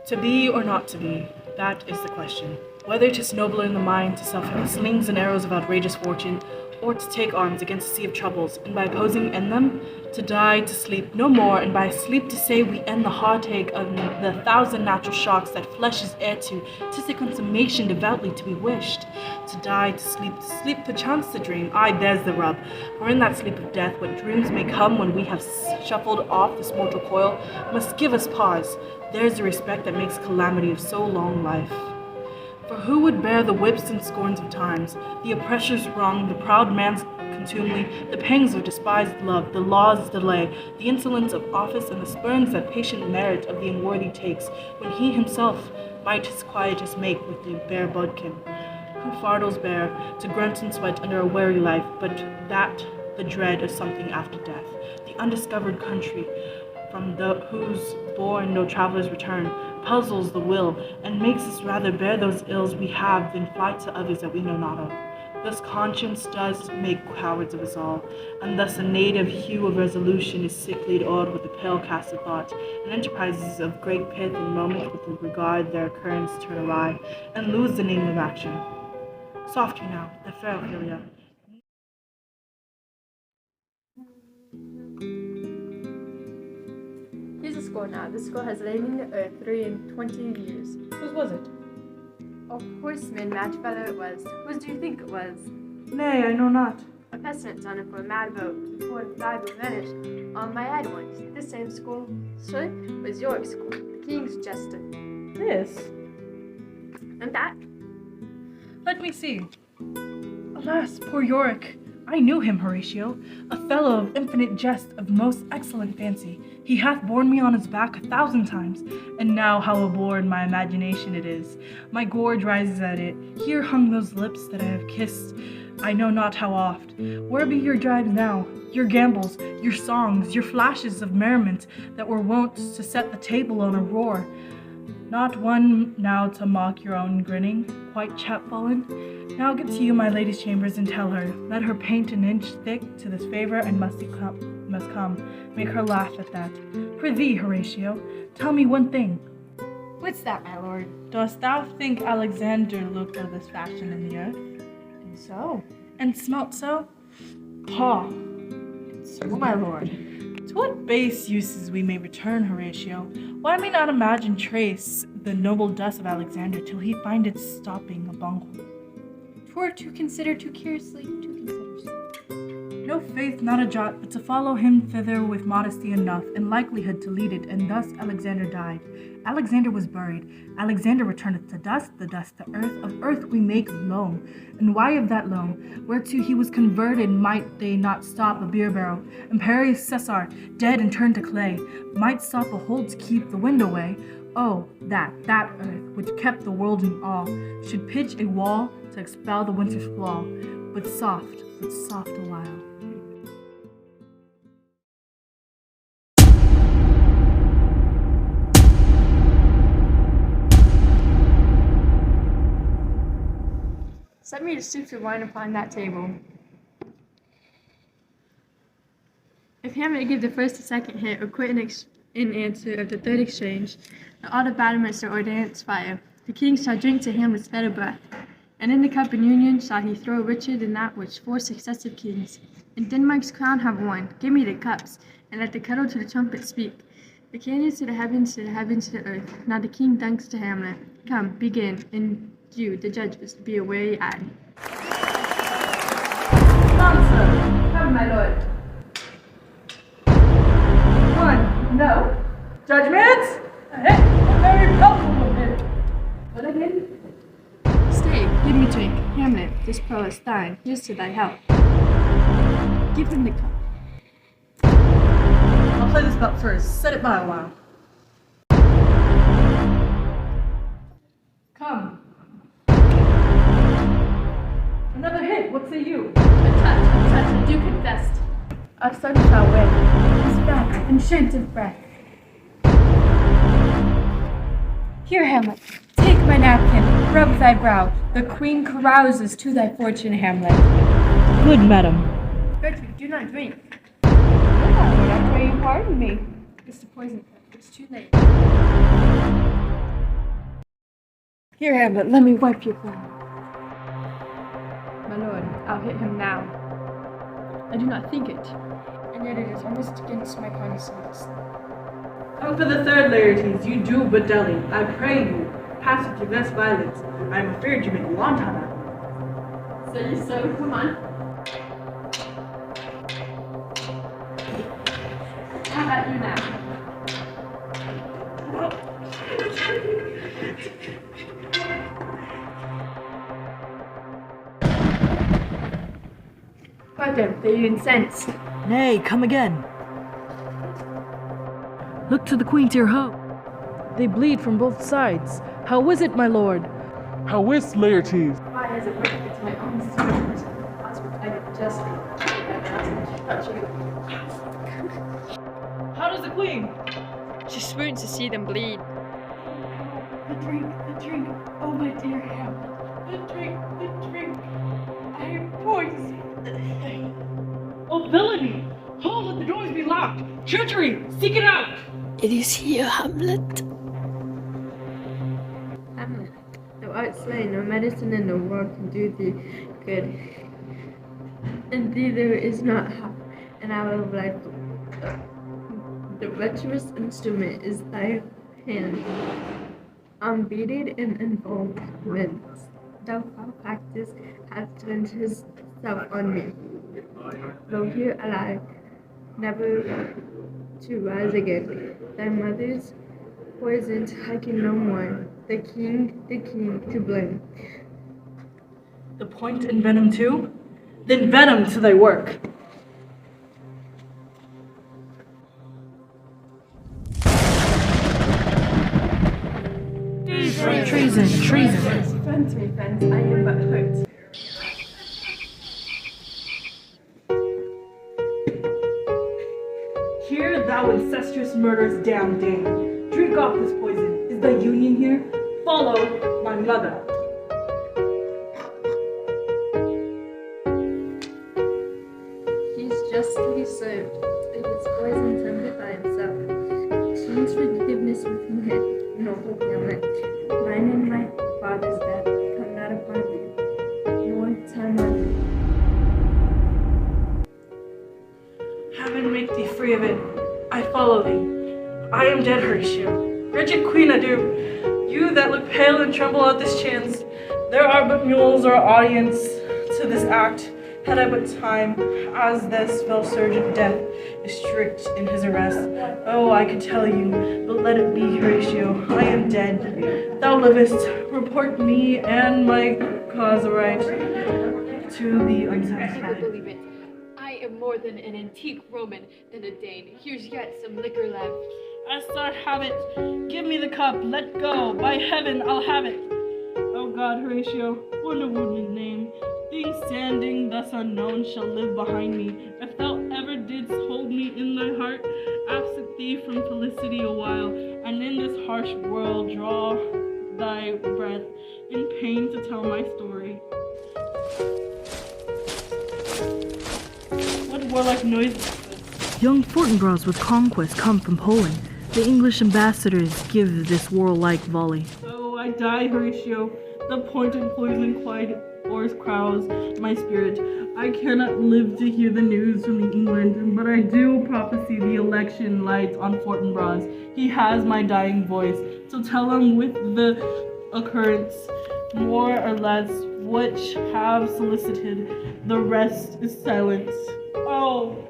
To be or not to be, that is the question. Whether 'tis nobler in the mind to suffer slings and arrows of outrageous fortune, or to take arms against a sea of troubles, and by opposing end them, to die, to sleep no more, and by sleep to say we end the heartache of the thousand natural shocks that flesh is heir to, 'tis a consummation devoutly to be wished. To die, to sleep perchance to dream, aye, there's the rub. For in that sleep of death, what dreams may come when we have shuffled off this mortal coil, must give us pause. There's the respect that makes calamity of so long life. For who would bear the whips and scorns of times, the oppressor's wrong, the proud man's contumely, the pangs of despised love, the law's delay, the insolence of office, and the spurns that patient merit of the unworthy takes, when he himself might his quietus make with the bare bodkin? Who fardels bear to grunt and sweat under a weary life, but that the dread of something after death, the undiscovered country, from whose bourne no travellers return, puzzles the will, and makes us rather bear those ills we have than fight to others that we know not of. Thus conscience does make cowards of us all, and thus a native hue of resolution is sicklied o'er with the pale cast of thought, and enterprises of great pith and moment with regard their occurrence turn awry, and lose the name of action. Soft you now, the fair Ophelia. Here's a score now. This score has lain in the earth 320 years. Whose was it? A horseman, Matchfellow it was. Whose do you think it was? Nay, I know not. A pestilence on it for a mad vote. Before the five were vanished. On my head once. This same school, sir, was York's school, the king's jester. This? And that? Let me see. Alas, poor Yorick! I knew him, Horatio, a fellow of infinite jest, of most excellent fancy. He hath borne me on his back 1,000 times, and now how a bore in my imagination it is. My gorge rises at it. Here hung those lips that I have kissed I know not how oft. Where be your jibes now, your gambols, your songs, your flashes of merriment that were wont to set the table on a roar? Not one now to mock your own grinning, quite chapfallen. Now get to you my lady's chambers and tell her, let her paint an inch thick to this favour and must come, make her laugh at that. Prithee, Horatio, tell me one thing. What's that, my lord? Dost thou think Alexander looked of this fashion in the earth? And so? And smelt so? Paw. So, my lord. To what base uses we may return, Horatio? Why may not imagine trace the noble dust of Alexander till he find it stopping a bunghole? 'Twere to consider too curiously, to consider. No faith, not a jot, but to follow him thither with modesty enough, and likelihood to lead it, and thus Alexander died. Alexander was buried. Alexander returneth to dust, the dust to earth, of earth we make loam. And why of that loam? Whereto he was converted, might they not stop a beer barrel? Imperious Caesar, dead and turned to clay, might stop a hole to keep the wind away. Oh, that earth, which kept the world in awe, should pitch a wall to expel the winter's flaw, but soft a while. Set me to stoop to wine upon that table. If Hamlet give the first or second hit, or quit in answer of the third exchange, the all the battlements are ordinance fire. The king shall drink to Hamlet's better breath, and in the cup in union shall he throw richer than that which 4 successive kings in Denmark's crown have won. Give me the cups, and let the kettle to the trumpet speak. The canyons to the heavens, to the heavens, to the earth. Now the king dunks to Hamlet. Come, begin, and you, the judge, must be aware at. Answer! Come, my lord. 1. No. Judgment? A very palpable hit. What again? Stay, give me drink. Hamlet, this pearl is thine. Here's to thy health. Give him the cup. I'll play this belt first. Set it by a while. Come. Another hit. What say you? A touch, I do confess. Our son shall wed. His back, enchanted breath. Here, Hamlet, take my napkin, rub thy brow. The queen carouses to thy fortune, Hamlet. Good madam. Gertrude, do not drink. Lord, I pray you pardon me. It's the poison cup. It's too late. Here, Hamlet, let me wipe your crown. My lord, I'll hit him now. I do not think it. And yet it is almost against my conscience. Oh, for the third, Laertes, you do but dally. I pray you, pass with your best violence. I am afraid you make a long time out of me. So you so, come on. How about you now? Welcome, are you incensed? Nay, come again. Look to the queen to your hoe. They bleed from both sides. How is it, my lord? How is Laertes? Why has it worked to my own student? As with I justly. How does the queen? She swoons to see them bleed. The drink. Oh, my dear Hamlet. The drink. I am poisoned. Oh, villainy! Oh, let the doors be locked! Treachery! Seek it out! It is here, Hamlet. Hamlet, thou art slain, no medicine in the world can do thee good. In thee there is not half an hour of life. The treacherous instrument is thy hand. Unbeaten and involvements, thou foul practice hast turned himself on me. Though here alive, never to rise again. Thy mother's poisoned, I can no more. The king to blame. The point in venom too? Then venom to thy work. Treason. Friends, my friends, I am but hurt. Hear thou incestuous murderous damned Dane. Drink off this poison. Is thy union here? Follow my mother. He's justly served. It is poison tempted by himself. Change forgiveness with me, noble Hamlet. Mine and my father's death come not upon thee, nor time on thee. Heaven make thee free of it. I follow thee. I am dead, Horatio. Wretched queen, adieu. You that look pale and tremble at this chance, there are but mules or audience to this act. Had I but time, as this fell surgeon death is strict in his arrest. Oh, I could tell you, but let it be, Horatio. I am dead. Thou livest. Report me and my cause aright to the I unsatisfied. believe it. I am more than an antique Roman than a Dane. Here's yet some liquor left. I start have it. Give me the cup. Let go. By heaven, I'll have it. Oh God, Horatio, what a wounded name. Being standing thus unknown shall live behind me. If thou ever didst hold me in thy heart, absent thee from felicity a while, and in this harsh world draw thy breath in pain to tell my story. What warlike noise is this? Young Fortinbras with conquest come from Poland. The English ambassadors give this warlike volley. Oh, I die, Horatio. The pointed poison quite o'erscrows my spirit. I cannot live to hear the news from England, but I do prophesy the election lights on Fortinbras. He has my dying voice, so tell him with the occurrence, more or less, which have solicited. The rest is silence. Oh.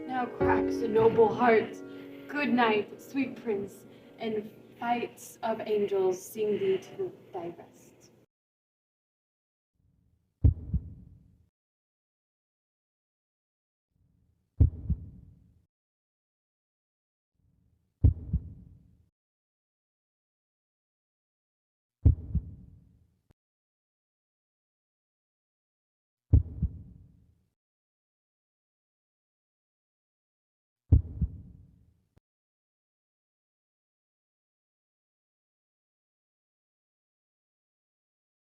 Now cracks a noble heart. Good night, sweet prince, and fights of angels sing thee to thy rest.